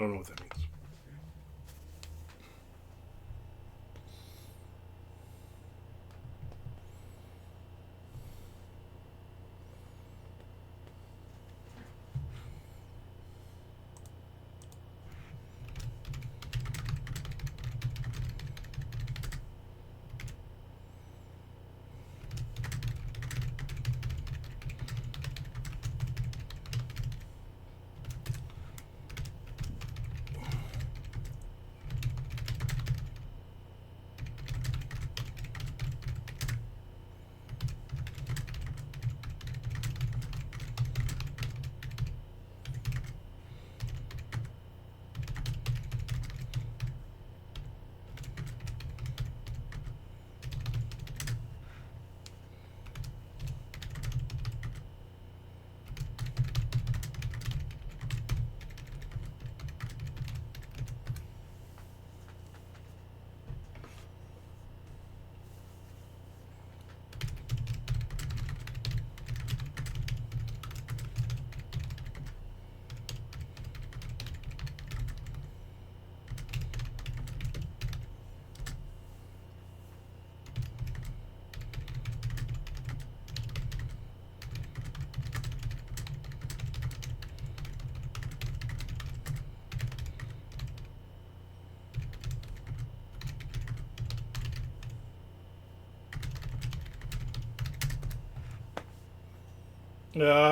don't know what that means.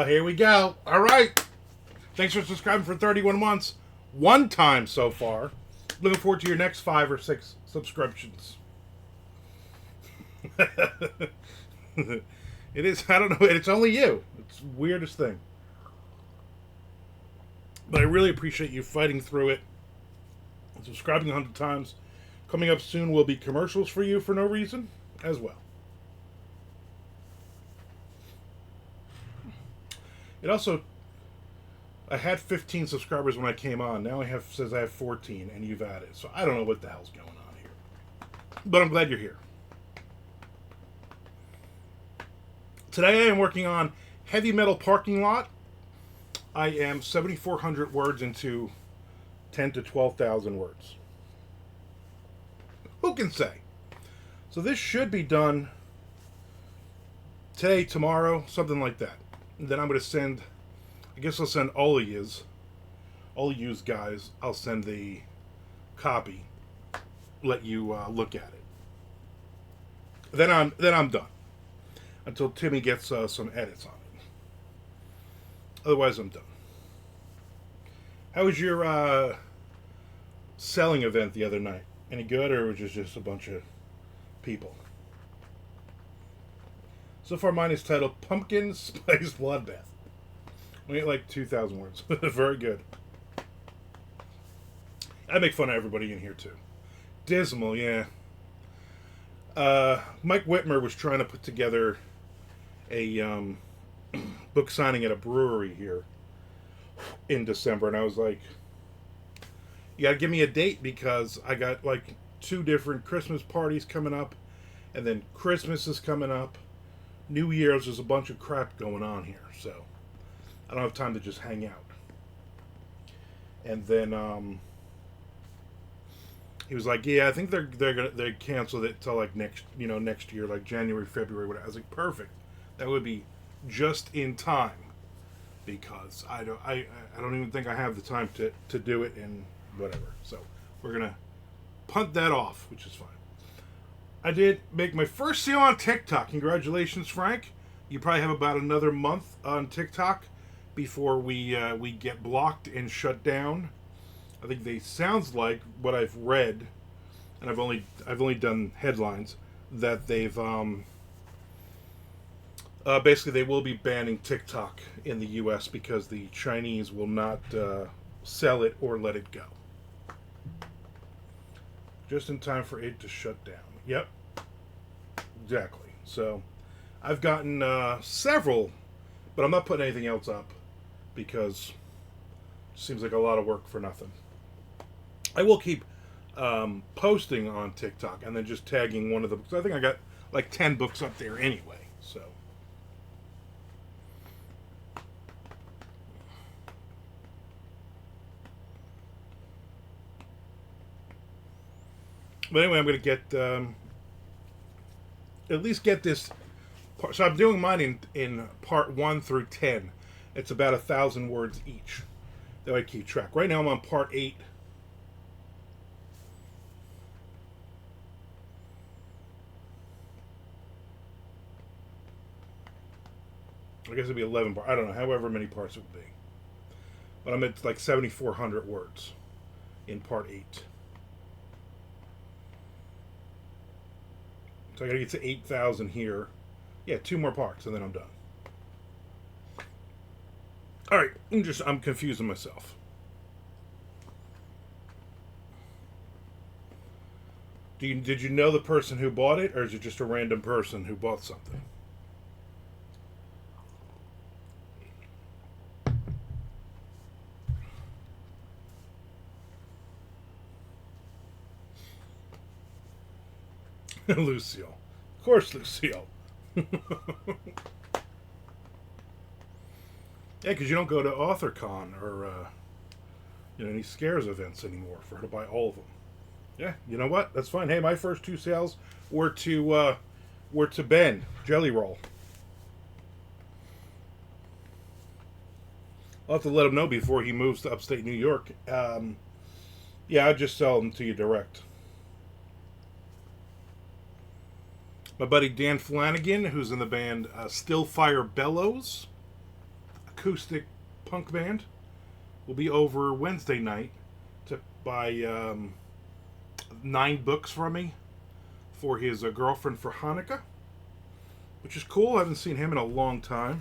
Here we go. All right. Thanks for subscribing for 31 months. One time so far. Looking forward to your next 5 or 6 subscriptions. It is, I don't know, it's only you. It's the weirdest thing. But I really appreciate you fighting through it. Subscribing 100 times. Coming up soon will be commercials for you for no reason as well. It also, I had 15 subscribers when I came on. Now I have says I have 14, and you've added. So I don't know what the hell's going on here, but I'm glad you're here. Today I am working on Heavy Metal Parking Lot. I am 7,400 words into 10 to 12,000 words. Who can say? So this should be done today, tomorrow, something like that. And then I'm going to send, I guess I'll send all of yous guys, I'll send the copy, let you look at it. Then I'm done. Until Timmy gets some edits on it. Otherwise, I'm done. How was your selling event the other night? Any good, or was it just a bunch of people? So far, mine is titled Pumpkin Spice Bloodbath. Only like 2,000 words. Very good. I make fun of everybody in here, too. Dismal, yeah. Mike Whitmer was trying to put together a book signing at a brewery here in December, and I was like, you gotta give me a date because I got like 2 different Christmas parties coming up, and then Christmas is coming up. New Year's, there's a bunch of crap going on here, so I don't have time to just hang out. And then he was like, "Yeah, I think they canceled it till like next year, like January, February, whatever." I was like, "Perfect, that would be just in time because I don't even think I have the time to do it and whatever." So we're gonna punt that off, which is fine. I did make my first sale on TikTok. Congratulations, Frank. You probably have about another month on TikTok before we get blocked and shut down. I think they sounds like what I've read, and I've only done headlines that they've basically they will be banning TikTok in the U.S. because the Chinese will not sell it or let it go. Just in time for it to shut down. Yep. Exactly. So, I've gotten several, but I'm not putting anything else up because it seems like a lot of work for nothing. I will keep posting on TikTok and then just tagging one of the books. I think I got like 10 books up there anyway. So, But anyway, I'm going to get at least get this. So I'm doing mine in part 1 through 10. It's about 1,000 words each. That I keep track. Right now I'm on part 8. I guess it'd be 11 parts. I don't know, however many parts it would be. But I'm at like 7,400 words in part 8. So I gotta get to 8,000 here. Yeah, 2 more parts and then I'm done. Alright, I'm confusing myself. Did you know the person who bought it, or is it just a random person who bought something? Lucille. Of course, Lucille. Yeah, because you don't go to AuthorCon or any Scares events anymore for her to buy all of them. Yeah, you know what? That's fine. Hey, my first 2 sales were to Ben Jelly Roll. I'll have to let him know before he moves to upstate New York. Yeah, I'd just sell them to you direct. My buddy Dan Flanagan, who's in the band Stillfire Bellows, acoustic punk band, will be over Wednesday night to buy 9 books from me for his girlfriend for Hanukkah, which is cool. I haven't seen him in a long time.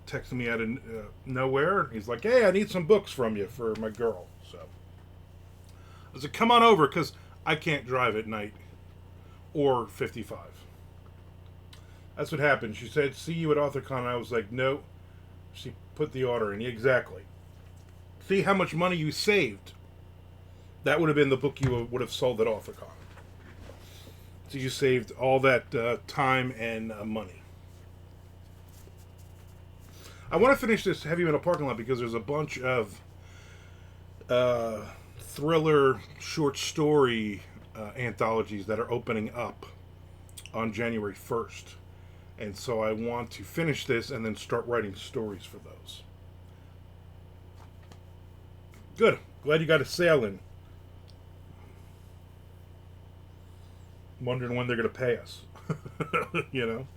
Texted me out of nowhere. He's like, hey, I need some books from you for my girl. So I said, come on over, because I can't drive at night or 55. That's what happened. She said, see you at AuthorCon. I was like, no. She put the order in. Exactly. See how much money you saved. That would have been the book you would have sold at AuthorCon. So you saved all that time and money. I want to finish this Heavy Metal Parking Lot because there's a bunch of thriller short story anthologies that are opening up on January 1st. And so I want to finish this and then start writing stories for those. Good. Glad you got a sale in. I'm wondering when they're going to pay us. You know?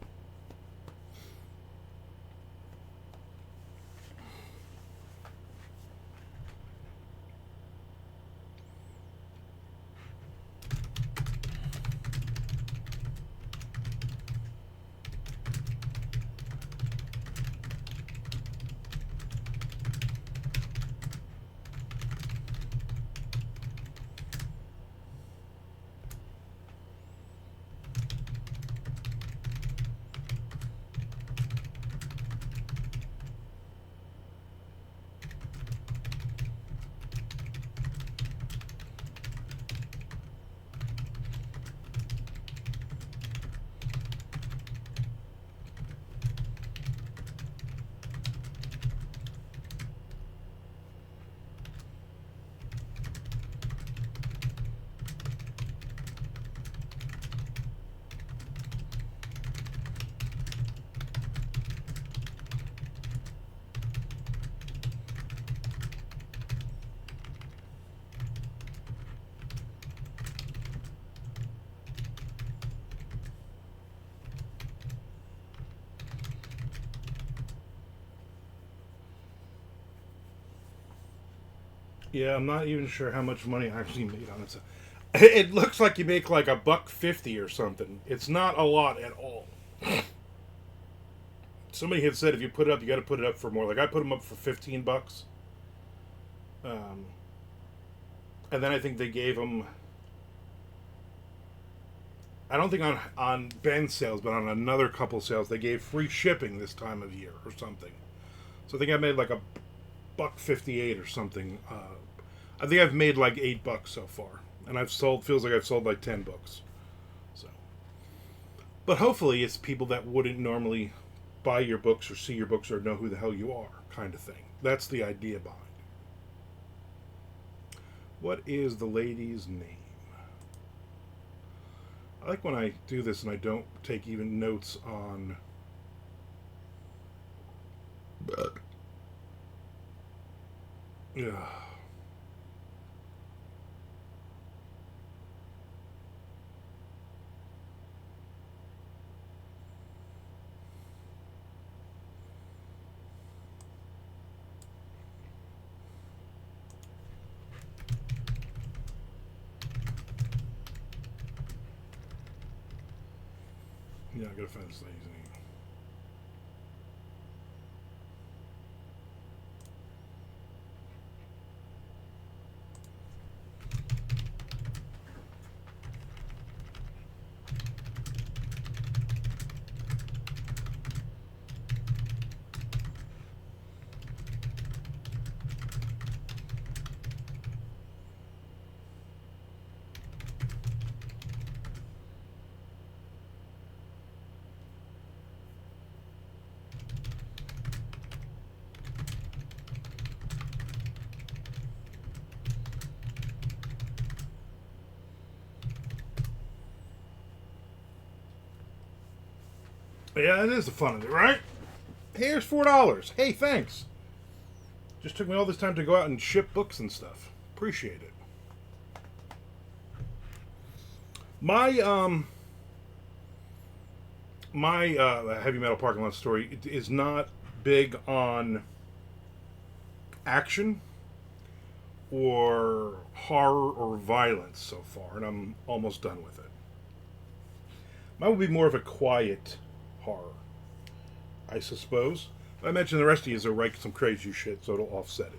Yeah, I'm not even sure how much money I actually made on it. It looks like you make like $1.50 or something. It's not a lot at all. Somebody had said if you put it up, you got to put it up for more. Like I put them up for $15, and then I think they gave them. I don't think on Ben's sales, but on another couple sales, they gave free shipping this time of year or something. So I think I made like $1.58 or something. I think I've made like $8 so far, and feels like I've sold like 10 books. So, but hopefully it's people that wouldn't normally buy your books or see your books or know who the hell you are, kind of thing. That's the idea behind it. What is the lady's name? I like when I do this and I don't take even notes on. Yeah. Yeah, I gotta find this lady's name. Yeah, that is the fun of it, right? Here's $4. Hey, thanks. Just took me all this time to go out and ship books and stuff. Appreciate it. My heavy metal parking lot story is not big on action or horror or violence so far, and I'm almost done with it. Mine would be more of a quiet horror, I suppose. I mentioned the rest of you are write some crazy shit, so it'll offset it.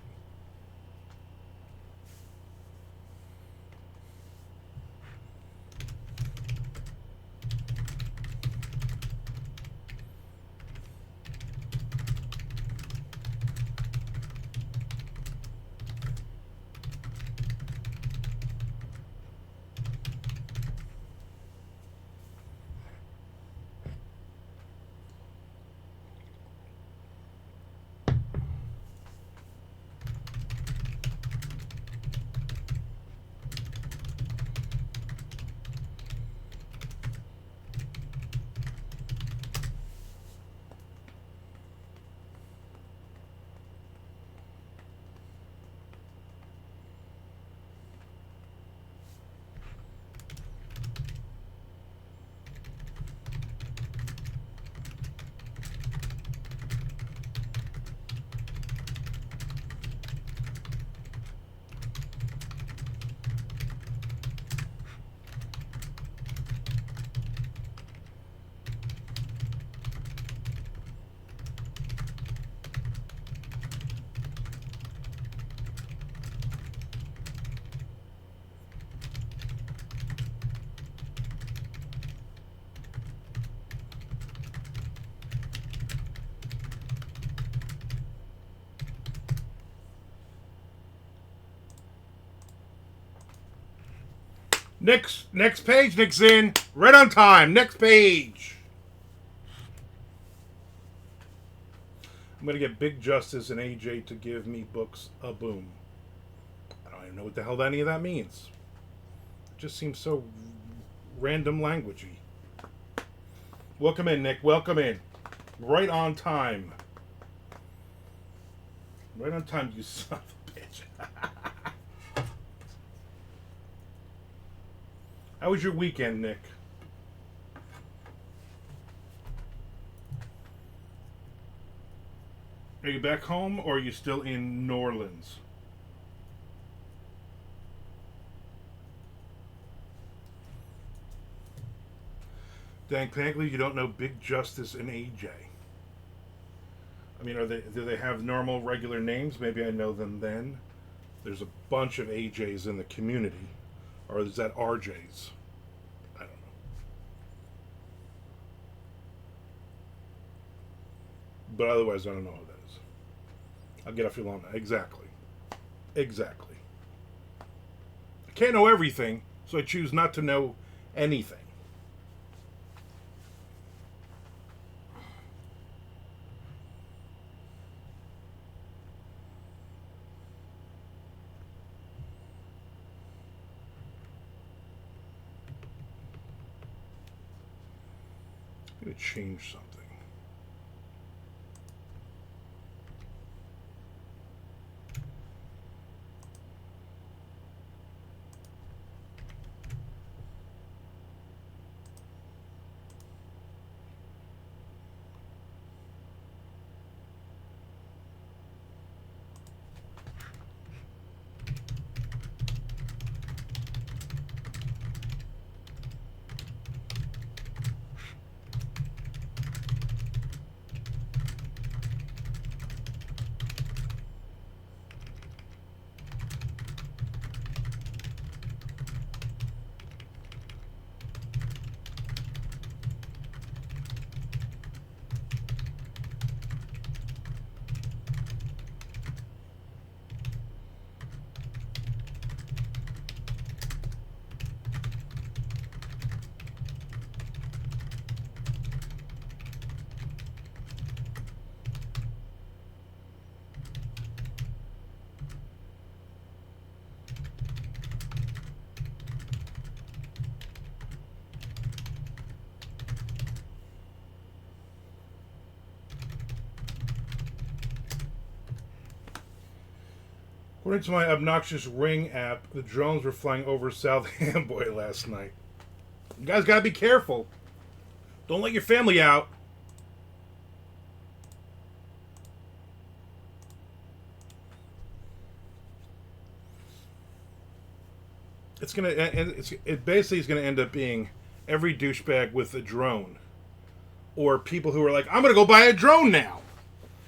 Next page, Nick's in. Right on time. Next page. I'm gonna get Big Justice and AJ to give me books a boom. I don't even know what the hell any of that means. It just seems so random languagey. Welcome in, Nick. Welcome in. Right on time. Right on time, you son of a bitch. How was your weekend, Nick? Are you back home or are you still in New Orleans? Dang, apparently you don't know Big Justice and AJ. I mean, do they have normal, regular names? Maybe I know them then. There's a bunch of AJs in the community. Or is that RJs? I don't know. But otherwise, I don't know who that is. I'll get off your lawn. Exactly. Exactly. I can't know everything, so I choose not to know anything. I'm going to change something. According to my obnoxious Ring app, the drones were flying over South Amboy last night. You guys gotta be careful. Don't let your family out. It basically is gonna end up being every douchebag with a drone, or people who are like, I'm gonna go buy a drone now.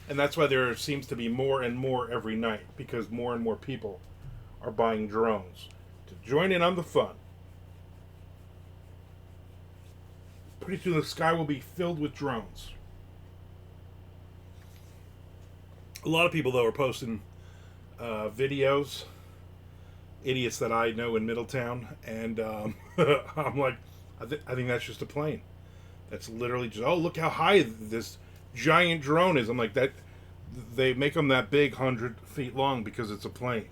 And that's why there seems to be more and more every night, because more and more people are buying drones to join in on the fun. Pretty soon the sky will be filled with drones. A lot of people, though, are posting videos. Idiots that I know in Middletown. And I'm like, I think that's just a plane. That's literally just, oh, look how high this giant drone is. I'm like, that they make them that big, 100 feet long, because it's a plane.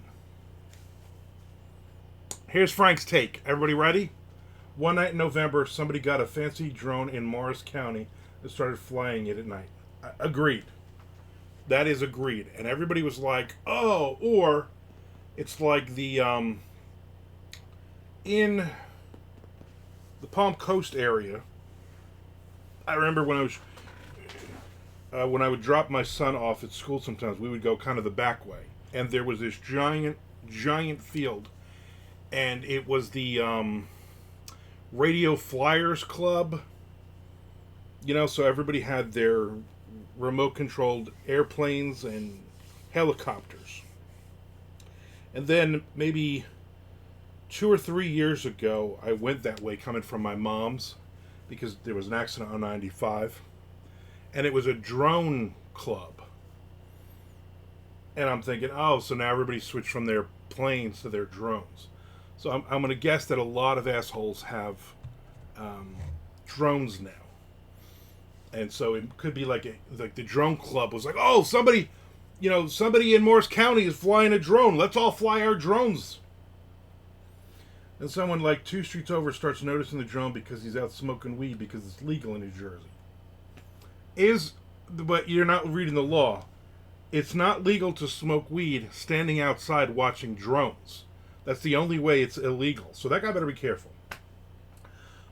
Here's Frank's take. Everybody ready? One night in November, somebody got a fancy drone in Morris County and started flying it at night. Agreed. That is agreed. And everybody was like, oh, or it's like the in the Palm Coast area. I remember when I would drop my son off at school, sometimes we would go kind of the back way, and there was this giant field, and it was the Radio Flyers Club, so everybody had their remote controlled airplanes and helicopters. And then maybe 2 or 3 years ago, I went that way coming from my mom's, because there was an accident on 95. And it was a drone club. And I'm thinking, oh, so now everybody switched from their planes to their drones. So I'm going to guess that a lot of assholes have drones now. And so it could be like the drone club was like, oh, somebody in Morris County is flying a drone. Let's all fly our drones. And someone like 2 streets over starts noticing the drone because he's out smoking weed because it's legal in New Jersey. But you're not reading the law. It's not legal to smoke weed standing outside watching drones. That's the only way it's illegal. So that guy better be careful.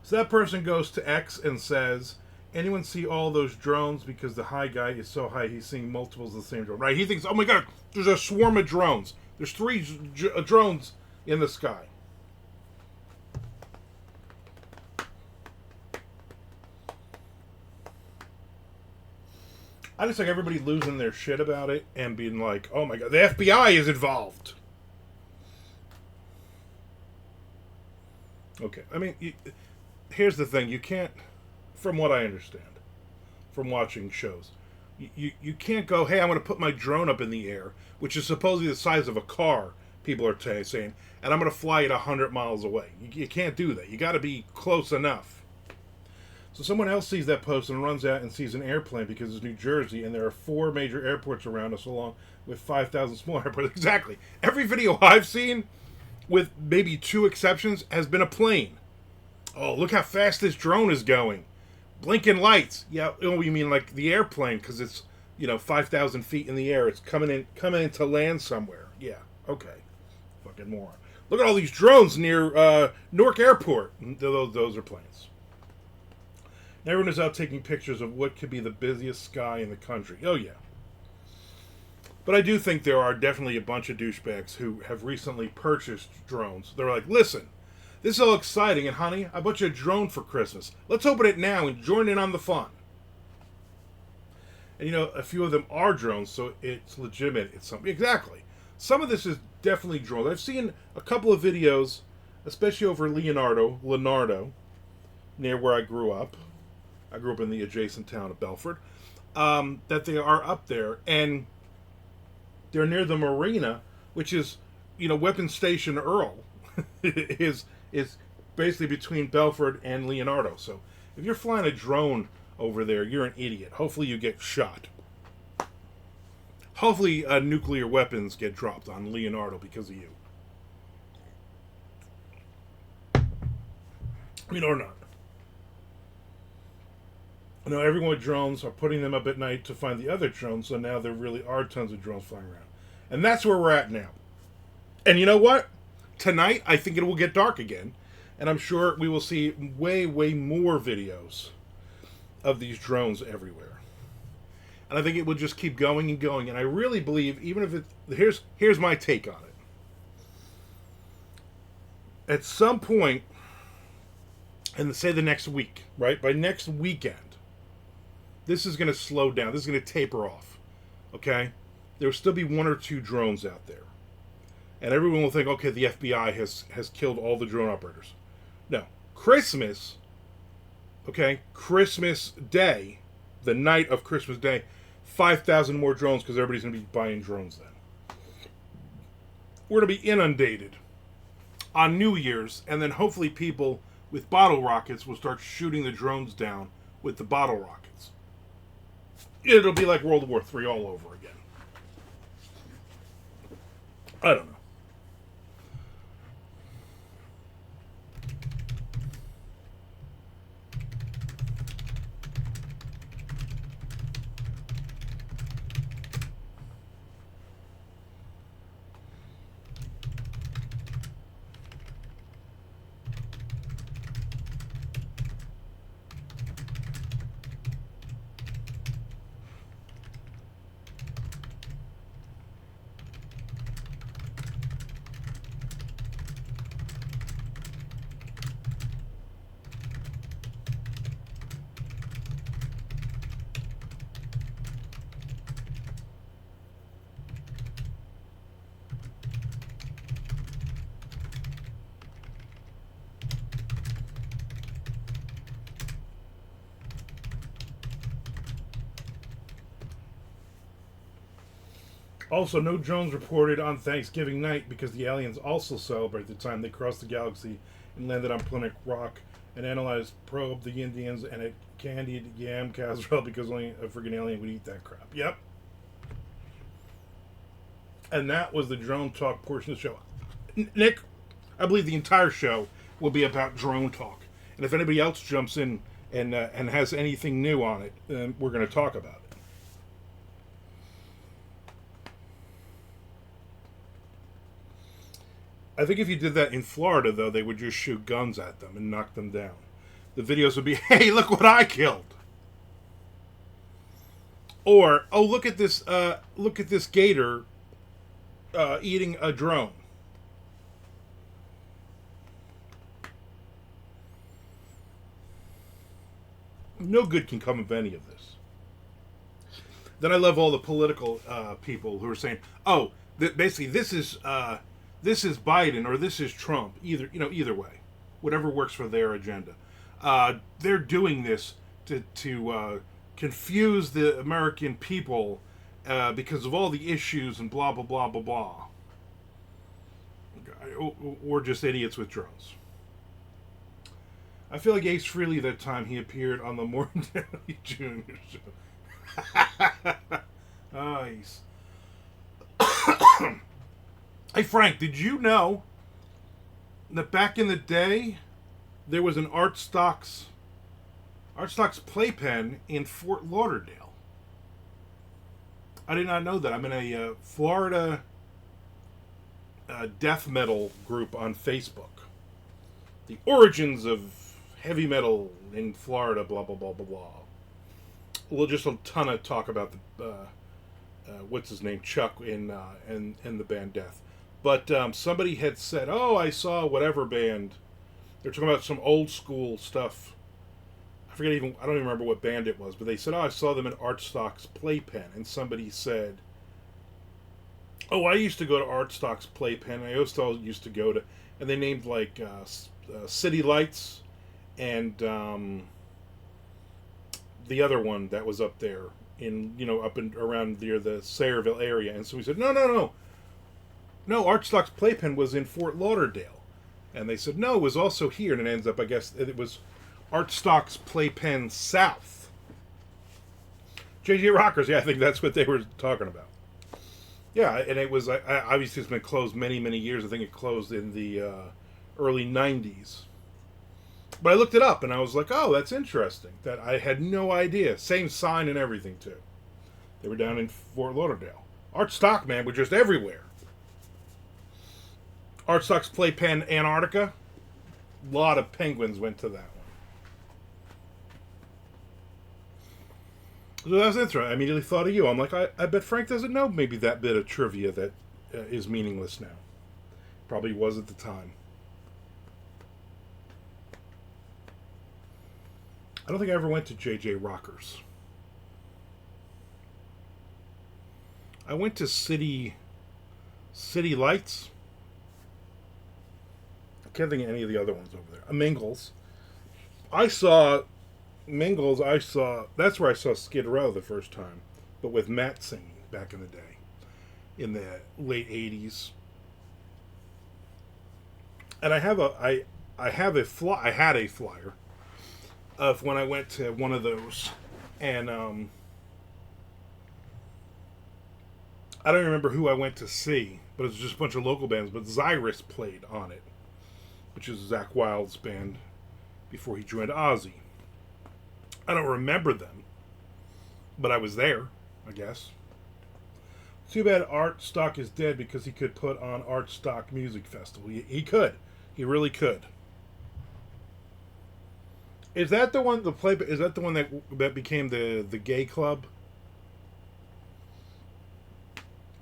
So that person goes to X and says, anyone see all those drones? Because the high guy is so high, he's seeing multiples of the same drone. Right? He thinks, oh my God, there's a swarm of drones. There's 3 drones in the sky. I just like everybody losing their shit about it and being like, oh my God, the FBI is involved. Okay, I mean, here's the thing. You can't, from what I understand, from watching shows, you can't go, hey, I'm going to put my drone up in the air, which is supposedly the size of a car, people are saying, and I'm going to fly it 100 miles away. You can't do that. You got to be close enough. So someone else sees that post and runs out and sees an airplane because it's New Jersey and there are 4 major airports around us along with 5,000 small airports. Exactly. Every video I've seen, with maybe 2 exceptions, has been a plane. Oh, look how fast this drone is going. Blinking lights. Yeah, oh, you mean like the airplane because it's 5,000 feet in the air. It's coming in to land somewhere. Yeah, okay, fucking moron. Look at all these drones near Newark Airport. Those are planes. Everyone is out taking pictures of what could be the busiest sky in the country. Oh yeah. But I do think there are definitely a bunch of douchebags who have recently purchased drones. They're like, listen, this is all exciting, and honey, I bought you a drone for Christmas. Let's open it now and join in on the fun. And a few of them are drones, so it's legitimate. It's something. Exactly. Some of this is definitely drones. I've seen a couple of videos, especially over Leonardo, near where I grew up. I grew up in the adjacent town of Belford. That they are up there, and they're near the marina, which is, Weapons Station Earl is basically between Belford and Leonardo. So if you're flying a drone over there, you're an idiot. Hopefully you get shot. Hopefully nuclear weapons get dropped on Leonardo because of you. Or not. Everyone with drones are putting them up at night to find the other drones, so now there really are tons of drones flying around. And that's where we're at now. And you know what? Tonight, I think it will get dark again, and I'm sure we will see way, way more videos of these drones everywhere. And I think it will just keep going and going, and I really believe, even if here's my take on it. At some point, and say the next week, right? By next weekend, this is going to slow down. This is going to taper off. Okay? There will still be one or two drones out there. And everyone will think, okay, the FBI has killed all the drone operators. No. Christmas Day, the night of Christmas Day, 5,000 more drones because everybody's going to be buying drones then. We're going to be inundated on New Year's, and then hopefully people with bottle rockets will start shooting the drones down with the bottle rockets. It'll be like World War III all over again. I don't know. Also, no drones reported on Thanksgiving night because the aliens also celebrate the time they crossed the galaxy and landed on Plymouth Rock and probed the Indians, and it candied yam casserole because only a freaking alien would eat that crap. Yep. And that was the drone talk portion of the show. Nick, I believe the entire show will be about drone talk. And if anybody else jumps in and has anything new on it, then we're going to talk about it. I think if you did that in Florida, though, they would just shoot guns at them and knock them down. The videos would be, hey, look what I killed. Or, oh, look at this gator eating a drone. No good can come of any of this. Then I love all the political people who are saying, oh, basically this is Biden or this is Trump. Either way, whatever works for their agenda. They're doing this to confuse the American people because of all the issues and blah blah blah blah blah. Or just idiots with drones. I feel like Ace Frehley that time he appeared on the Morton Downey Jr. show. Oh, Ace. Hey, Frank, did you know that back in the day, there was an Art Stocks Artstock's Playpen in Fort Lauderdale. I did not know that. I'm in a Florida death metal group on Facebook. The origins of heavy metal in Florida, blah, blah, blah, blah, blah. Well, just a ton of talk about the, what's his name, Chuck in the band Death. But somebody had said, oh, I saw whatever band. They're talking about some old school stuff. I don't even remember what band it was, but they said, oh, I saw them in Artstock's Playpen. And somebody said, oh, I used to go to Artstock's Playpen. I also used to go to, and they named like City Lights and the other one that was up there up and around near the Sayreville area. And so we said, no, Artstock's Playpen was in Fort Lauderdale. And they said, no, it was also here. And it ends up, I guess, it was Artstock's Playpen South. JJ Rockers, yeah, I think that's what they were talking about. Yeah, and it was, obviously it's been closed many, many years. I think it closed in the early 90s. But I looked it up, and I was like, oh, that's interesting. That I had no idea. Same sign and everything, too. They were down in Fort Lauderdale. Artstock, man, were just everywhere. Artstock's Playpen Antarctica. A lot of penguins went to that one. So that's interesting. I immediately thought of you. I'm like, I bet Frank doesn't know maybe that bit of trivia that is meaningless now. Probably was at the time. I don't think I ever went to JJ Rockers. I went to City Lights. I can't think of any of the other ones over there. Mingles. That's where I saw Skid Row the first time, but with Matt singing back in the day, in the late 80s. And I had a flyer of when I went to one of those, and I don't remember who I went to see, but it was just a bunch of local bands. But Xyrus played on it, which is Zakk Wylde's band before he joined Ozzy. I don't remember them, but I was there, I guess. Too bad Artstock is dead because he could put on Artstock Music Festival. He could. He really could. Is that the one? Is that the one that became the gay club?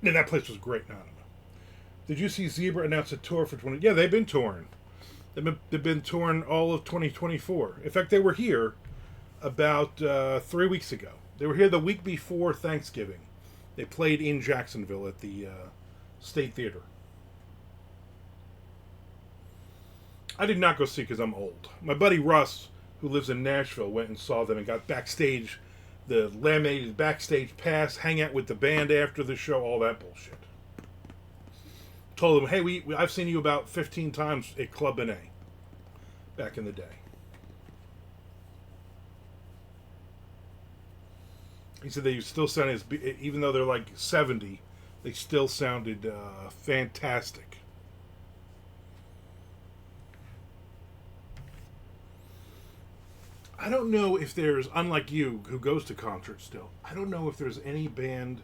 And that place was great. No, I don't know. Did you see Zebra announce a tour for 20? Yeah, they've been touring. They've been touring all of 2024. In fact, they were here about 3 weeks ago. They were here the week before Thanksgiving. They played in Jacksonville at the State Theater. I did not go see because I'm old. My buddy Russ, who lives in Nashville, went and saw them and got backstage, the laminated backstage pass, hang out with the band after the show, all that bullshit. Told them, hey, I've seen you about 15 times at Club N.A. back in the day. He said they still sound, even though they're like 70, they still sounded fantastic. I don't know if there's, unlike you, who goes to concerts still, I don't know if there's any band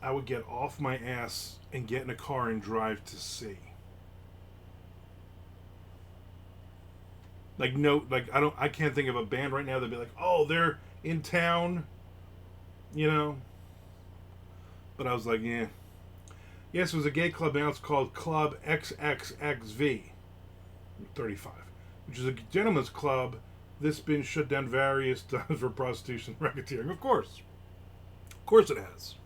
I would get off my ass and get in a car and drive to see. I can't think of a band right now that'd be like, oh, they're in town, But I was like, yeah. Yes, it was a gay club now. It's called Club XXXV. I'm 35. Which is a gentleman's club that's been shut down various times for prostitution and racketeering. Of course it has.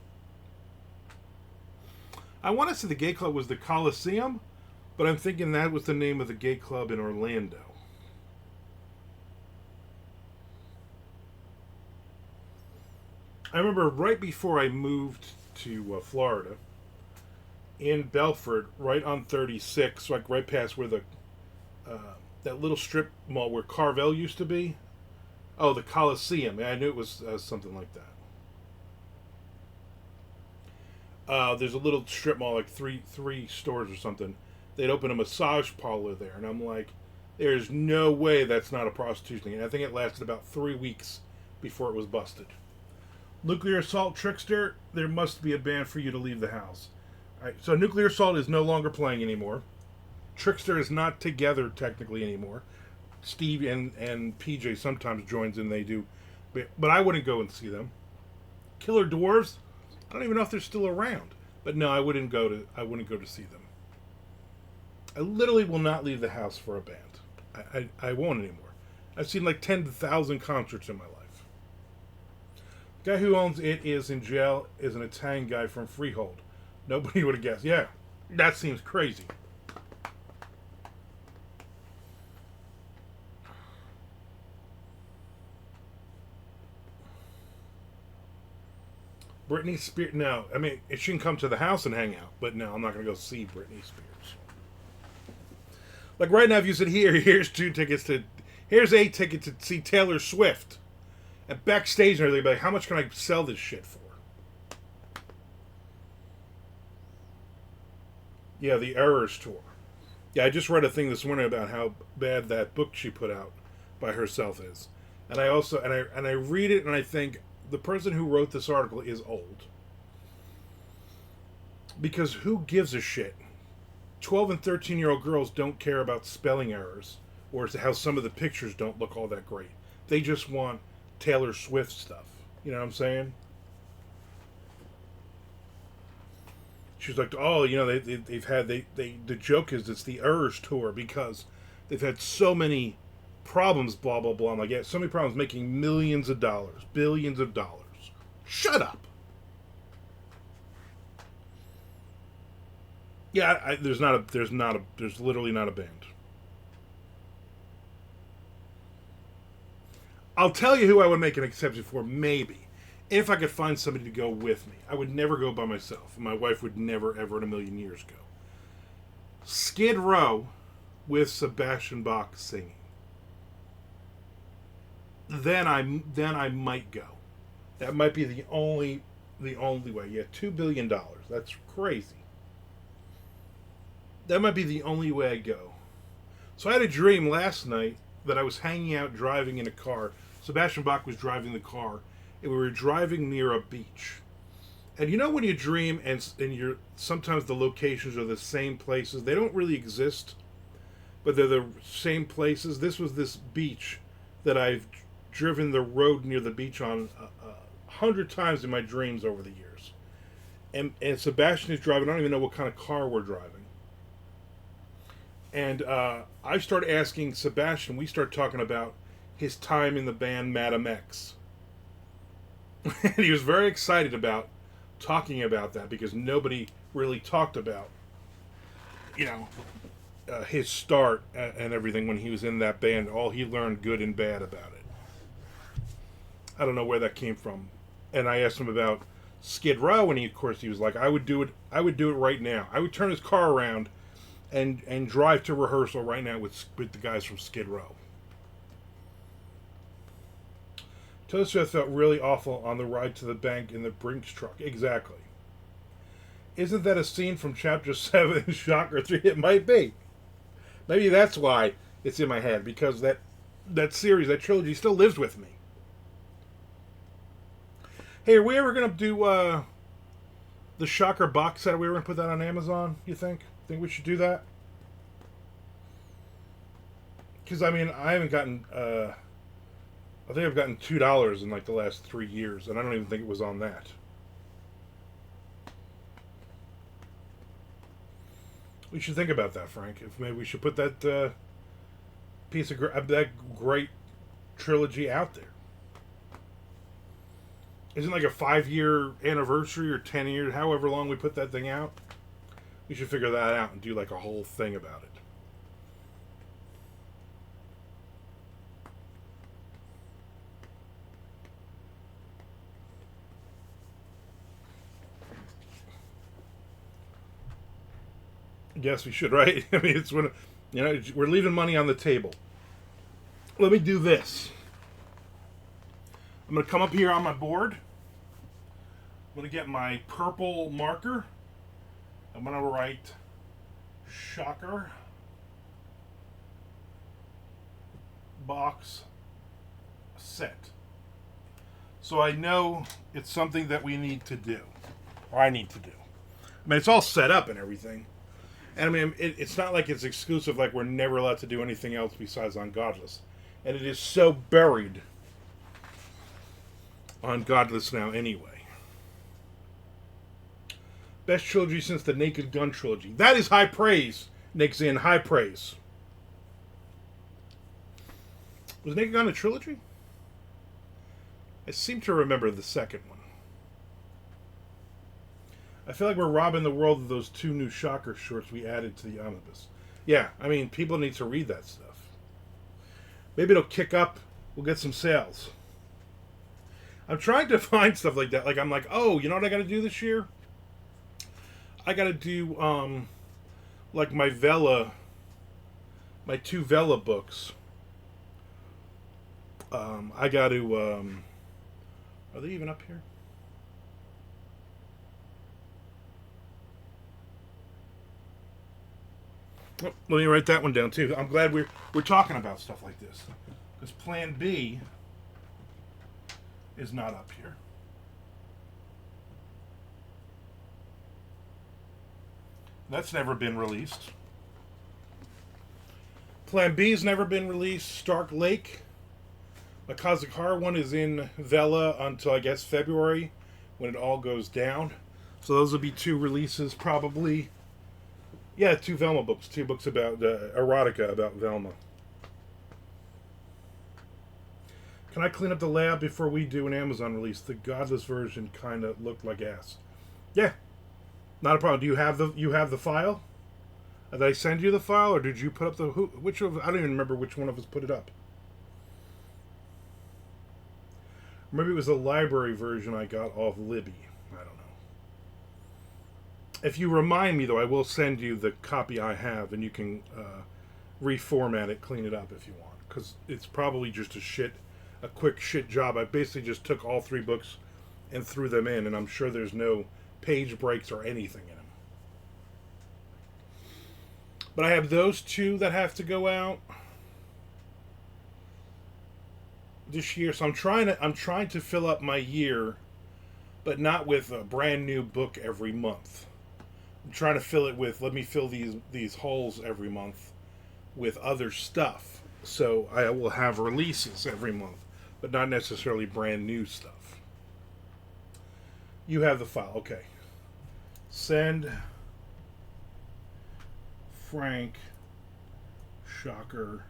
I want to say the gay club was the Coliseum, but I'm thinking that was the name of the gay club in Orlando. I remember right before I moved to Florida, in Belford, right on 36, like right past where the that little strip mall where Carvel used to be. Oh, the Coliseum. I knew it was something like that. There's a little strip mall, like three stores or something. They'd open a massage parlor there, and I'm like, There's no way that's not a prostitution thing. And I think it lasted about 3 weeks before it was busted. Nuclear assault trickster, there must be a ban for you to leave the house. All right, so nuclear assault is no longer playing anymore. Trickster is not together technically anymore. Steve and PJ sometimes joins and they do, but I wouldn't go and see them. Killer Dwarves, I don't even know if they're still around. But no, I wouldn't go to see them. I literally will not leave the house for a band. I won't anymore. I've seen like 10,000 concerts in my life. The guy who owns it is in jail, is an Italian guy from Freehold. Nobody would have guessed. Yeah, that seems crazy. Britney Spears. No, I mean, she can come to the house and hang out, but no, I'm not going to go see Britney Spears. Like right now, if you said, here's a ticket to see Taylor Swift. And backstage and everything, like, how much can I sell this shit for? Yeah, the Errors tour. Yeah, I just read a thing this morning about how bad that book she put out by herself is. And I also, and I read it and I think, the person who wrote this article is old. Because who gives a shit? 12 and 13-year-old girls don't care about spelling errors or how some of the pictures don't look all that great. They just want Taylor Swift stuff. You know what I'm saying? She's like, oh, you know, they've had, the joke is it's the Errors tour because they've had so many problems, blah, blah, blah. I'm like, yeah, so many problems making millions of dollars, billions of dollars. Shut up. Yeah, there's literally not a band. I'll tell you who I would make an exception for, maybe. If I could find somebody to go with me. I would never go by myself. My wife would never, ever in a million years go. Skid Row with Sebastian Bach singing. Then I might go. That might be the only way. Yeah, $2 billion. That's crazy. That might be the only way I go. So I had a dream last night that I was hanging out driving in a car. Sebastian Bach was driving the car, and we were driving near a beach. And you know when you dream and you're sometimes the locations are the same places. They don't really exist, but they're the same places. This was this beach that I've driven the road near the beach on 100 times in my dreams over the years. And Sebastian is driving. I don't even know what kind of car we're driving. And I start asking Sebastian. We start talking about his time in the band Madam X. And he was very excited about talking about that because nobody really talked about, his start and everything when he was in that band. All he learned good and bad about it. I don't know where that came from. And I asked him about Skid Row, and he was like, I would do it right now. I would turn his car around and drive to rehearsal right now with the guys from Skid Row. Taylor Swift felt really awful on the ride to the bank in the Brinks truck. Exactly. Isn't that a scene from Chapter 7 in Shocker 3? It might be. Maybe that's why it's in my head, because that series, that trilogy still lives with me. Hey, are we ever going to do the Shocker box set? Are we ever going to put that on Amazon, you think? Think we should do that? Because, I mean, I haven't gotten... I think I've gotten $2 in like the last 3 years, and I don't even think it was on that. We should think about that, Frank. If maybe we should put that piece of that great trilogy out there. Isn't like a 5-year anniversary or 10 years, however long we put that thing out? We should figure that out and do like a whole thing about it. Yes, we should, right? I mean, it's when, we're leaving money on the table. Let me do this. I'm going to come up here on my board. I'm going to get my purple marker. I'm going to write Shocker box set. So I know it's something that we need to do, or I need to do. I mean, it's all set up and everything. And I mean, it's not like it's exclusive, like we're never allowed to do anything else besides on Godless. And it is so buried on Godless now anyway. Best trilogy since the Naked Gun trilogy. That is high praise, Nick Zinn, high praise. Was Naked Gun a trilogy? I seem to remember the second one. I feel like we're robbing the world of those 2 new Shocker shorts we added to the omnibus. Yeah, I mean, people need to read that stuff. Maybe it'll kick up. We'll get some sales. I'm trying to find stuff like that. Like, I'm like, oh, you know what I got to do this year? I got to do, like, my 2 Vela books. I got to, are they even up here? Oh, let me write that one down too. I'm glad we're talking about stuff like this, because Plan B is not up here. That's never been released. Plan B has never been released. Stark Lake, the Cosmic Horror one, is in Vela until I guess February, when it all goes down. So those will be 2 releases probably. Yeah, 2 Velma books. 2 books about erotica about Velma. Can I clean up the layout before we do an Amazon release? The Godless version kind of looked like ass. Yeah, not a problem. Do you have the file? Did I send you the file, or did you put up the which of? I don't even remember which one of us put it up. Maybe it was the library version I got off Libby. I don't know. If you remind me, though, I will send you the copy I have, and you can reformat it, clean it up if you want. Because it's probably just a quick shit job. I basically just took all 3 books and threw them in, and I'm sure there's no page breaks or anything in them. But I have those 2 that have to go out this year, so I'm trying to fill up my year, but not with a brand new book every month. I'm trying to fill it with, let me fill these holes every month with other stuff. So I will have releases every month, but not necessarily brand new stuff. You have the file. Okay. Send Frank Shocker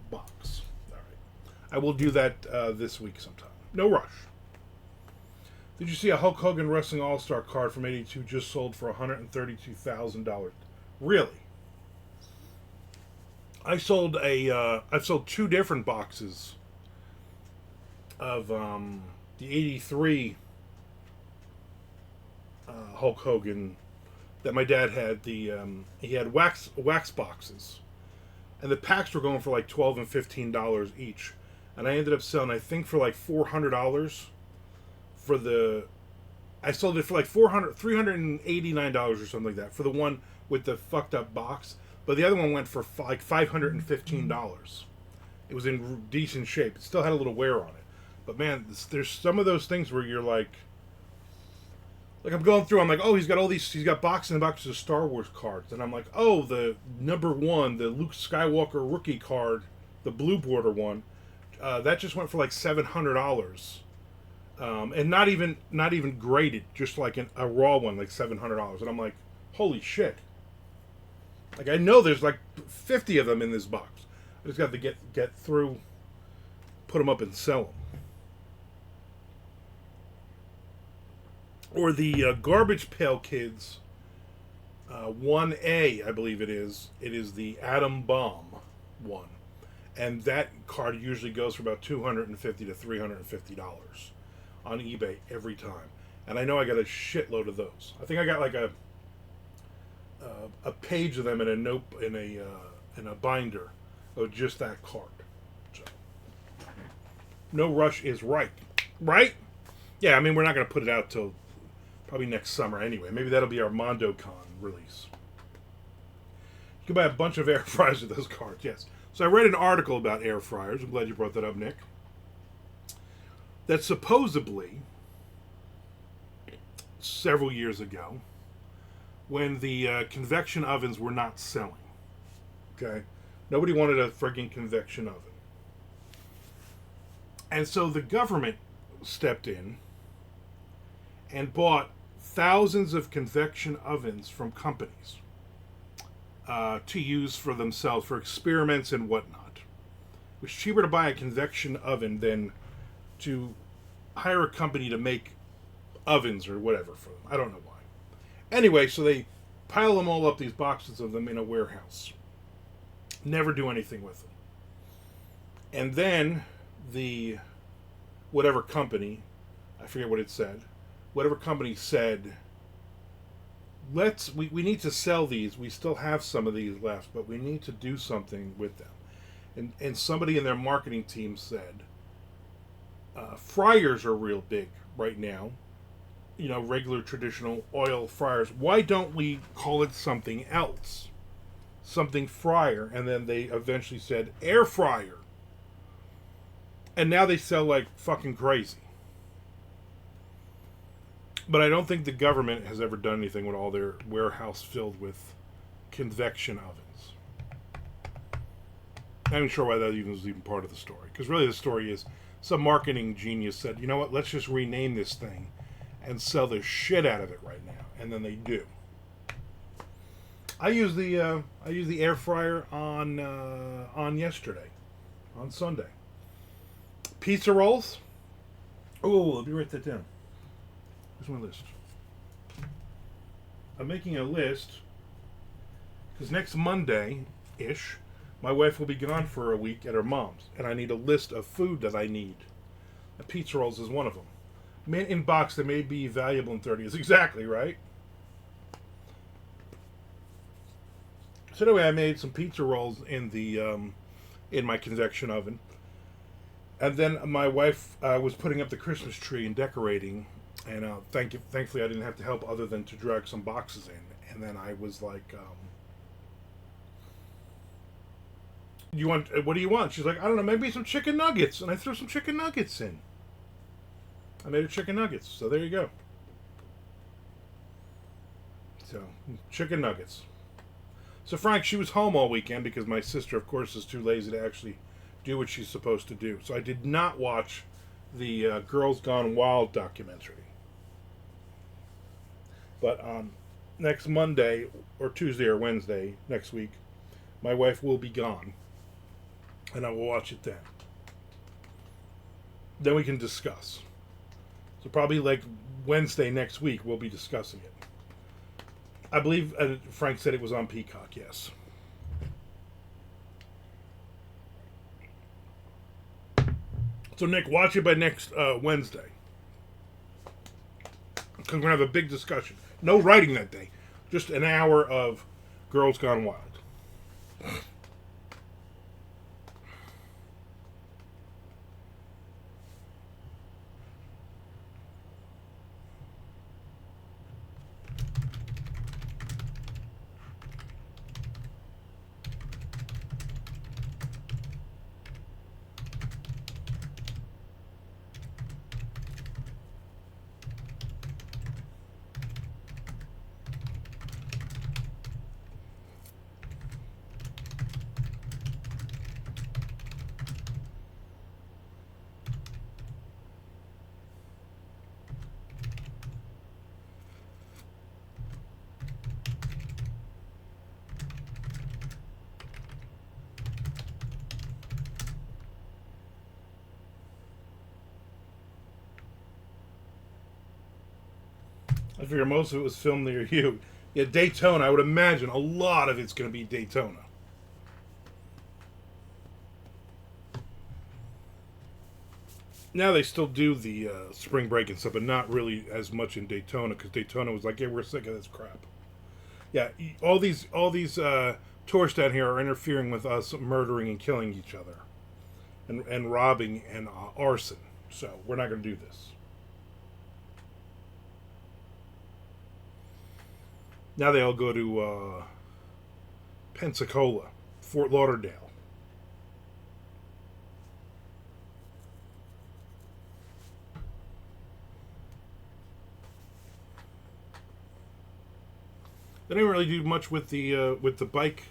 box. All right. I will do that this week sometime. No rush. Did you see a Hulk Hogan Wrestling All-Star card from '82 just sold for $132,000? Really? I've sold 2 different boxes of the '83 Hulk Hogan that my dad had. He had wax boxes, and the packs were going for like $12 and $15 each, and I ended up selling, I think, for like $400. I sold it for like $389 or something like that for the one with the fucked up box, but the other one went for like $515. It was in decent shape. It still had a little wear on it, but man, there's some of those things where you're like I'm going through, I'm like, oh, he's got boxes and boxes of Star Wars cards, and I'm like, oh, the number 1, the Luke Skywalker rookie card, the blue border one, that just went for like $700. And not even graded, just like a raw one, like $700. And I'm like, holy shit! Like, I know there's like 50 of them in this box. I just got to get through, put them up and sell them. Or the Garbage Pail Kids 1A, I believe it is. It is the Atom Bomb one, and that card usually goes for about $250 to $350 on eBay every time. And I know I got a shitload of those. I think I got like a page of them in a binder of just that card. So, no rush is right. Yeah, I mean, we're not going to put it out till probably next summer anyway. Maybe that'll be our MondoCon release. You can buy a bunch of air fryers with those cards, yes. So I read an article about air fryers. I'm glad you brought that up, Nick. That supposedly, several years ago, when the convection ovens were not selling, okay, nobody wanted a frigging convection oven. And so the government stepped in and bought thousands of convection ovens from companies to use for themselves for experiments and whatnot. It was cheaper to buy a convection oven than to hire a company to make ovens or whatever for them. I don't know why. Anyway, so they pile them all up, these boxes of them, in a warehouse. Never do anything with them. And then the whatever company, I forget what it said, whatever company said, we need to sell these. We still have some of these left, but we need to do something with them. And somebody in their marketing team said, fryers are real big right now. You know, regular traditional oil fryers. Why don't we call it something else? Something fryer. And then they eventually said air fryer. And now they sell like fucking crazy. But I don't think the government has ever done anything with all their warehouse filled with convection ovens. I'm not sure why that was even part of the story. Because really the story is some marketing genius said, you know what, let's just rename this thing and sell the shit out of it right now. And then they do. I use the air fryer on yesterday, on Sunday. Pizza rolls. Oh, let me write that down. Here's my list. I'm making a list because next Monday-ish, my wife will be gone for a week at her mom's, and I need a list of food that I need. And pizza rolls is one of them. Mint in box that may be valuable in 30 years. Exactly, right? So anyway, I made some pizza rolls in the in my convection oven. And then my wife was putting up the Christmas tree and decorating, and thankfully I didn't have to help other than to drag some boxes in. And then I was like, what do you want? She's like, I don't know, maybe some chicken nuggets. And I threw some chicken nuggets in. I made a chicken nuggets, so there you go. So, chicken nuggets. So Frank, she was home all weekend because my sister, of course, is too lazy to actually do what she's supposed to do. So I did not watch the Girls Gone Wild documentary. But next Monday or Tuesday or Wednesday next week, my wife will be gone, and I will watch it then. Then we can discuss. So probably like Wednesday next week, we'll be discussing it. I believe Frank said it was on Peacock, yes. So, Nick, watch it by next Wednesday. Because we're going to have a big discussion. No writing that day. Just an hour of Girls Gone Wild. I figure most of it was filmed near you. Yeah, Daytona, I would imagine a lot of it's going to be Daytona. Now they still do the spring break and stuff, but not really as much in Daytona, because Daytona was like, yeah, we're sick of this crap. Yeah, all these tourists down here are interfering with us murdering and killing each other. And robbing and arson. So, we're not going to do this. Now they all go to Pensacola, Fort Lauderdale. They don't really do much with the bike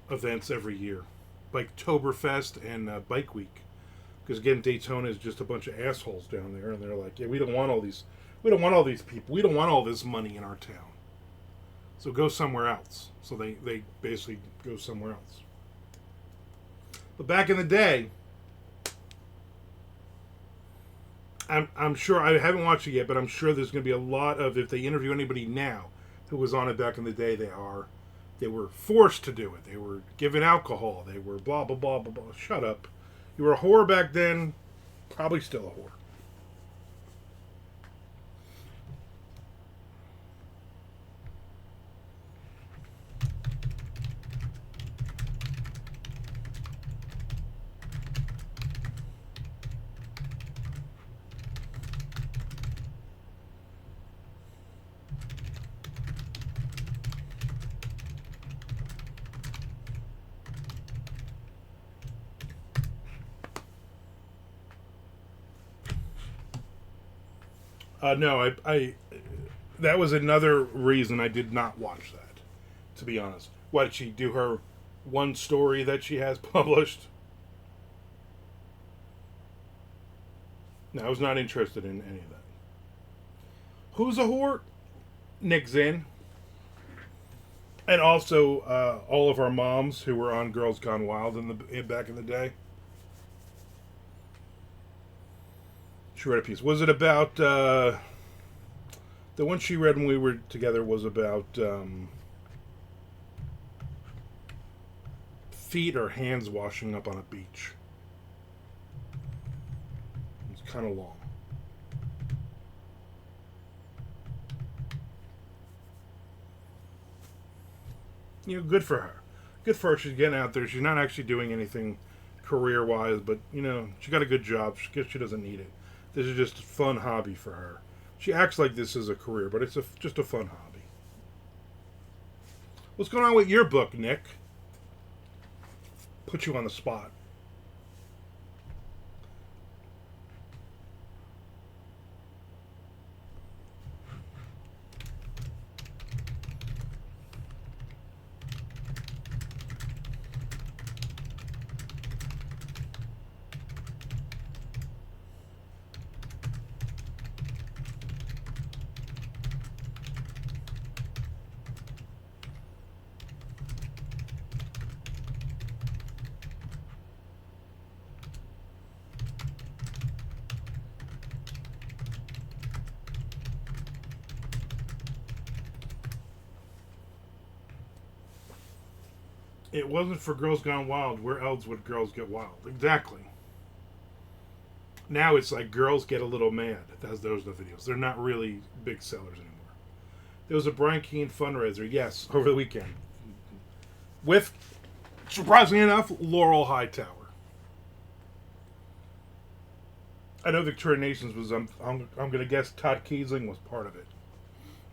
events every year, like Toberfest and Bike Week. Because again, Daytona is just a bunch of assholes down there, and they're like, yeah, we don't want all these people, we don't want all this money in our town. So go somewhere else. So they basically go somewhere else. But back in the day, I'm sure, I haven't watched it yet, but I'm sure there's going to be a lot of, if they interview anybody now who was on it back in the day, they were forced to do it. They were given alcohol. They were blah, blah, blah, blah, blah. Shut up. You were a whore back then, probably still a whore. No, that was another reason I did not watch that, to be honest. Why did she do her one story that she has published? No, I was not interested in any of that. Who's a whore? Nick Zinn. And also all of our moms who were on Girls Gone Wild back in the day. She read a piece. Was it about the one she read when we were together was about feet or hands washing up on a beach. It's kind of long. You know, good for her. Good for her. She's getting out there. She's not actually doing anything career-wise, but, you know, she got a good job. She doesn't need it. This is just a fun hobby for her. She acts like this is a career, but it's just a fun hobby. What's going on with your book, Nick? Put you on the spot. It wasn't for Girls Gone Wild. Where else would girls get wild? Exactly. Now it's like girls get a little mad. Those are the videos. They're not really big sellers anymore. There was a Brian Keane fundraiser, yes, over the weekend. With, surprisingly enough, Laurel Hightower. I know Victoria Nations was, I'm going to guess Todd Kiesling was part of it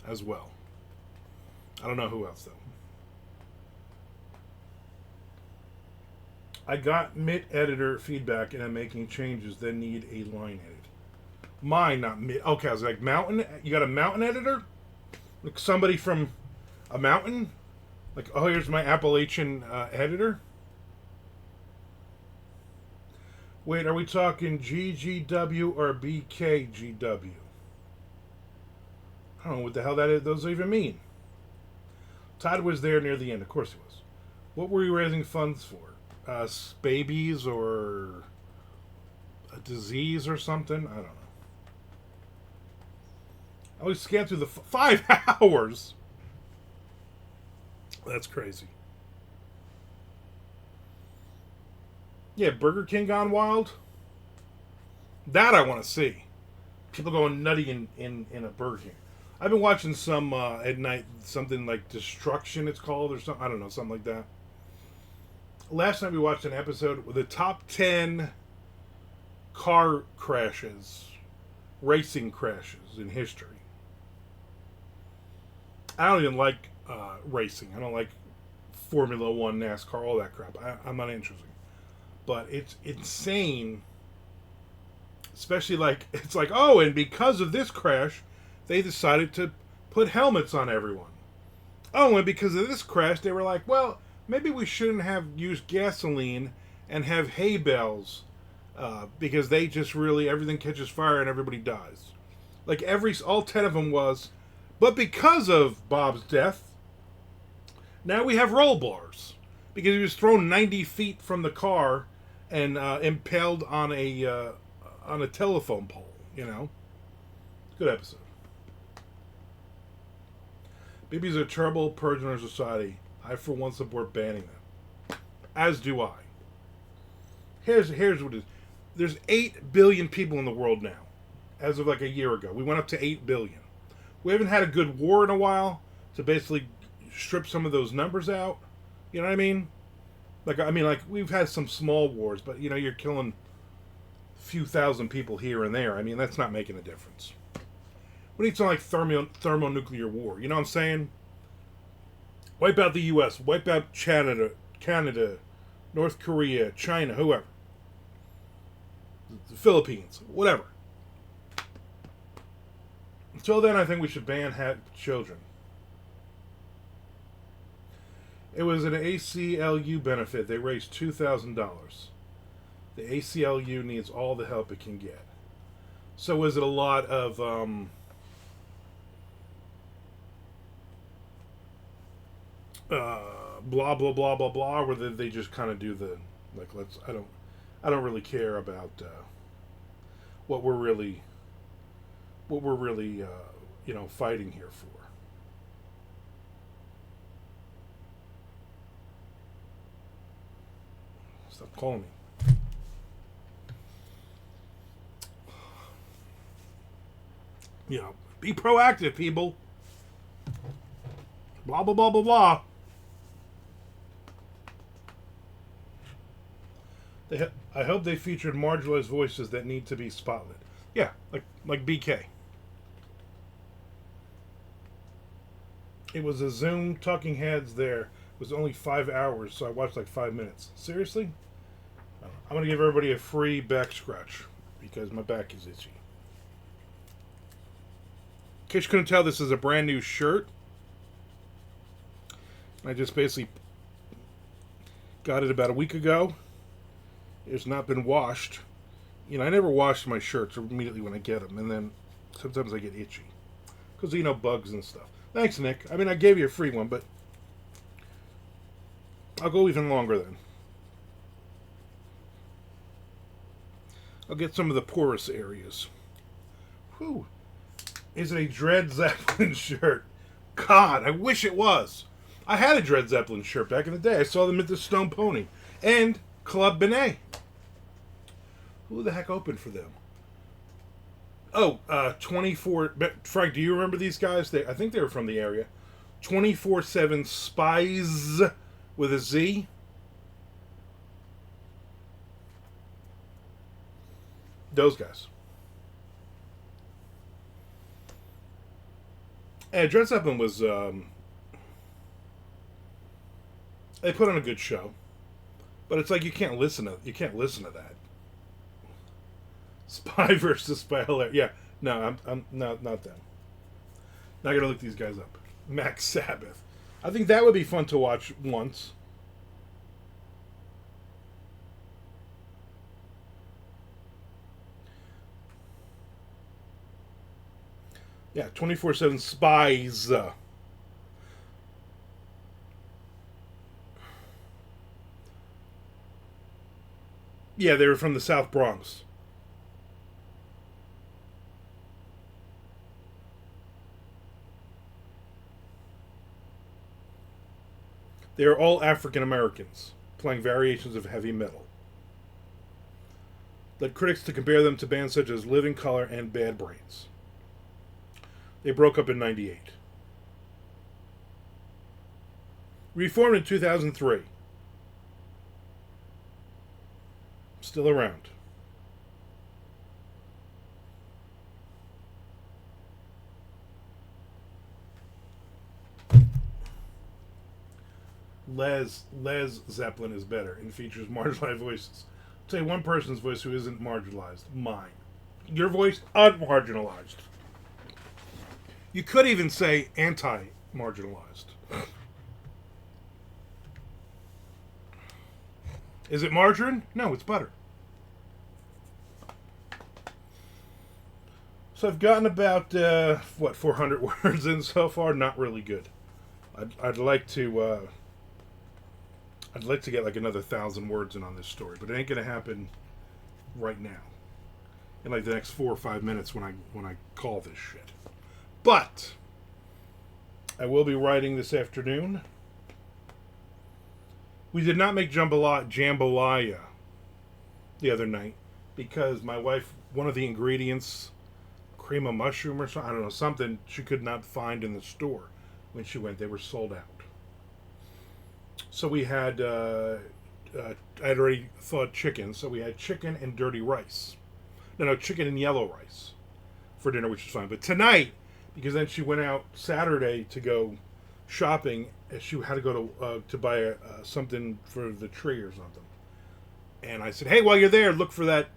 as well. I don't know who else, though. I got mid-editor feedback and I'm making changes that need a line edit. Mine, not mid. Okay, I was like, mountain? You got a mountain editor? Like somebody from a mountain? Like, oh, here's my Appalachian editor? Wait, are we talking GGW or BKGW? I don't know what the hell those even mean. Todd was there near the end. Of course he was. What were you raising funds for? Babies or a disease or something? I don't know. I always scanned through the 5 hours. That's crazy. Yeah, Burger King gone wild. That I want to see. People going nutty in a Burger King. I've been watching some at night, something like Destruction it's called, or something. I don't know, something like that. Last night we watched an episode with the top 10 car crashes, racing crashes in history. I don't even like racing. I don't like Formula One, NASCAR, all that crap. I'm not interested. But it's insane. Especially like, it's like, oh, and because of this crash, they decided to put helmets on everyone. Oh, and because of this crash, they were like, well, maybe we shouldn't have used gasoline and have hay bales because they just really, everything catches fire and everybody dies. Like all 10 of them was. But because of Bob's death, now we have roll bars. Because he was thrown 90 feet from the car and impaled on a telephone pole, you know? Good episode. BBs are terrible purge in our society. I, for one, support banning them. As do I. Here's what it is. There's 8 billion people in the world now. As of like a year ago. We went up to 8 billion. We haven't had a good war in a while to basically strip some of those numbers out. You know what I mean? Like we've had some small wars, but you know, you're killing a few thousand people here and there. I mean, that's not making a difference. We need some like thermonuclear war. You know what I'm saying? Wipe out the U.S. Wipe out Canada, North Korea, China, whoever. The Philippines, whatever. Until then, I think we should ban children. It was an ACLU benefit. They raised $2,000. The ACLU needs all the help it can get. So was it a lot of blah blah blah blah blah, or did they just kind of do the like I don't really care about what we're really fighting here for. Stop calling me. You know, be proactive, people. Blah blah blah blah blah. I hope they featured marginalized voices that need to be spotlit. Yeah, like BK. It was a Zoom talking heads there. It was only 5 hours, so I watched like 5 minutes. Seriously? I'm going to give everybody a free back scratch because my back is itchy. In case you couldn't tell, this is a brand new shirt. I just basically got it about a week ago. It's not been washed. You know, I never wash my shirts immediately when I get them, and then sometimes I get itchy. Because, you know, bugs and stuff. Thanks, Nick. I mean, I gave you a free one, but I'll go even longer then. I'll get some of the porous areas. Whew. Is it a Dread Zeppelin shirt? God, I wish it was. I had a Dread Zeppelin shirt back in the day. I saw them at the Stone Pony. And Club Benet. Who the heck opened for them? Oh, 24... Frank, do you remember these guys? I think they were from the area. 24/7 Spies with a Z. Those guys. And Dread Zeppelin was... they put on a good show. But it's like you can't listen to that. Spy versus Spy. Yeah, no, I'm not them. Now I gotta look these guys up. Max Sabbath. I think that would be fun to watch once. Yeah, 24/7 Spies. Yeah, they were from the South Bronx. They are all African Americans, playing variations of heavy metal. Led critics to compare them to bands such as Living Colour and Bad Brains. They broke up in '98. Reformed in 2003. Still around. Les Zeppelin is better and features marginalized voices. I'll tell you one person's voice who isn't marginalized. Mine. Your voice, unmarginalized. You could even say anti-marginalized. Is it margarine? No, it's butter. So I've gotten about 400 words in so far. Not really good. I'd like to get like another 1,000 words in on this story, but it ain't gonna happen right now. In like the next 4 or 5 minutes when I call this shit. But I will be writing this afternoon. We did not make jambalaya the other night because my wife, one of the ingredients, cream of mushroom or something, I don't know, something she could not find in the store when she went. They were sold out. So we had, I had already thought chicken, so we had chicken and dirty rice. No, chicken and yellow rice for dinner, which is fine. But tonight, because then she went out Saturday to go shopping, and she had to go to buy something for the tree or something. And I said, hey, while you're there, look for that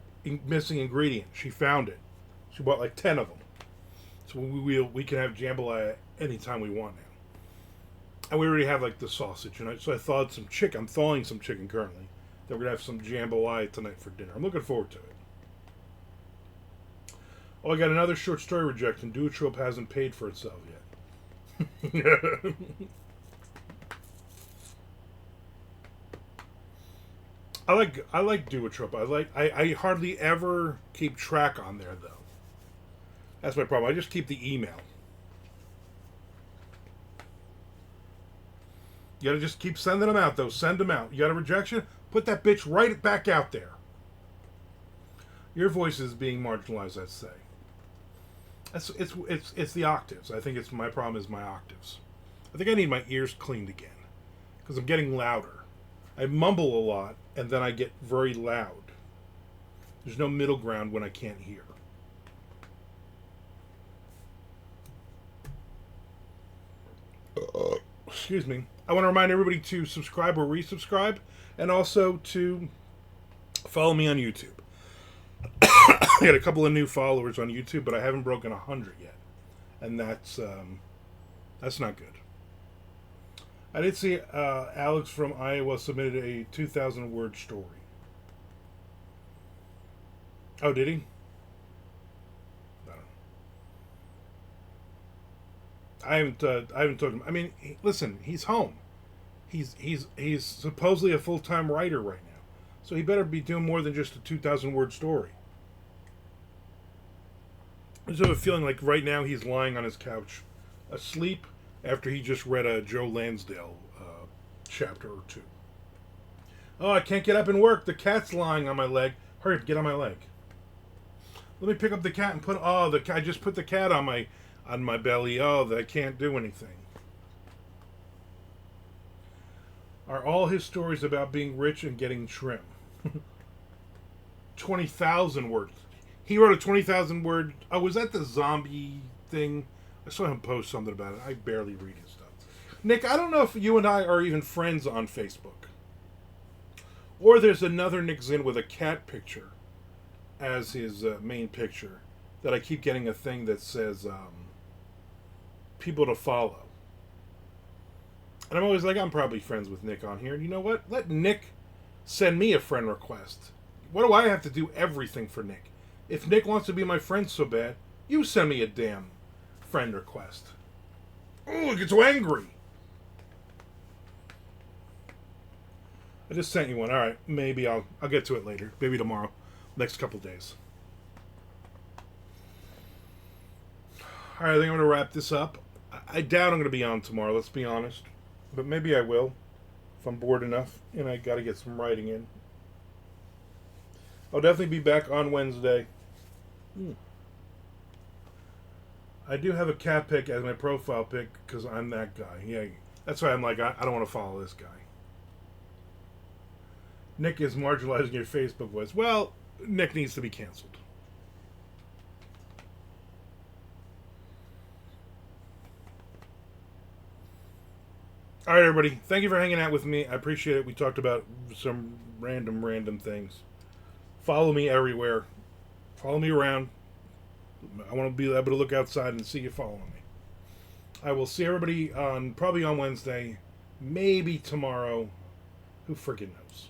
missing ingredient. She found it. She bought like 10 of them. So we can have jambalaya anytime we want now. And we already have like the sausage. And so I thawed some chicken. I'm thawing some chicken currently. Then we're going to have some jambalaya tonight for dinner. I'm looking forward to it. Oh, I got another short story rejection. Duotrope hasn't paid for itself yet. I like Duotrope. I hardly ever keep track on there though. That's my problem. I just keep the email. You gotta just keep sending them out though. Send them out. You got a rejection? Put that bitch right back out there. Your voice is being marginalized, I'd say. It's the octaves. I think it's my problem is my octaves. I think I need my ears cleaned again because I'm getting louder. I mumble a lot and then I get very loud. There's no middle ground when I can't hear. Excuse me. I want to remind everybody to subscribe or resubscribe and also to follow me on YouTube. I got a couple of new followers on YouTube, but I haven't broken 100 yet, and that's not good. I did see Alex from Iowa submitted a 2,000-word story. Oh, did he? I haven't talked to him. I mean, listen, he's home. He's supposedly a full-time writer right now, so he better be doing more than just a 2,000-word story. I just have a feeling like right now he's lying on his couch, asleep, after he just read a Joe Lansdale chapter or two. Oh, I can't get up and work. The cat's lying on my leg. Hurry up, get on my leg. Let me pick up the cat and put. Oh, I just put the cat on my belly. Oh, I can't do anything. Are all his stories about being rich and getting trim? 20,000 words. He wrote a 20,000 word. Oh, was that the zombie thing? I saw him post something about it. I barely read his stuff. Nick, I don't know if you and I are even friends on Facebook. Or there's another Nick Zinn with a cat picture as his main picture that I keep getting a thing that says people to follow. And I'm always like, I'm probably friends with Nick on here. And you know what? Let Nick send me a friend request. What do I have to do everything for Nick? If Nick wants to be my friend so bad, you send me a damn friend request. Oh, I get so angry. I just sent you one. All right, maybe I'll get to it later. Maybe tomorrow. Next couple days. All right, I think I'm going to wrap this up. I doubt I'm going to be on tomorrow, let's be honest. But maybe I will, if I'm bored enough and I got to get some writing in. I'll definitely be back on Wednesday. I do have a cat pic as my profile pic because I'm that guy. Yeah, that's why I'm like, I don't want to follow this guy. Nick is marginalizing your Facebook voice. Well, Nick needs to be canceled. All right, everybody. Thank you for hanging out with me. I appreciate it. We talked about some random things. Follow me everywhere. Follow me around. I want to be able to look outside and see you following me. I will see everybody probably on Wednesday, maybe tomorrow. Who freaking knows?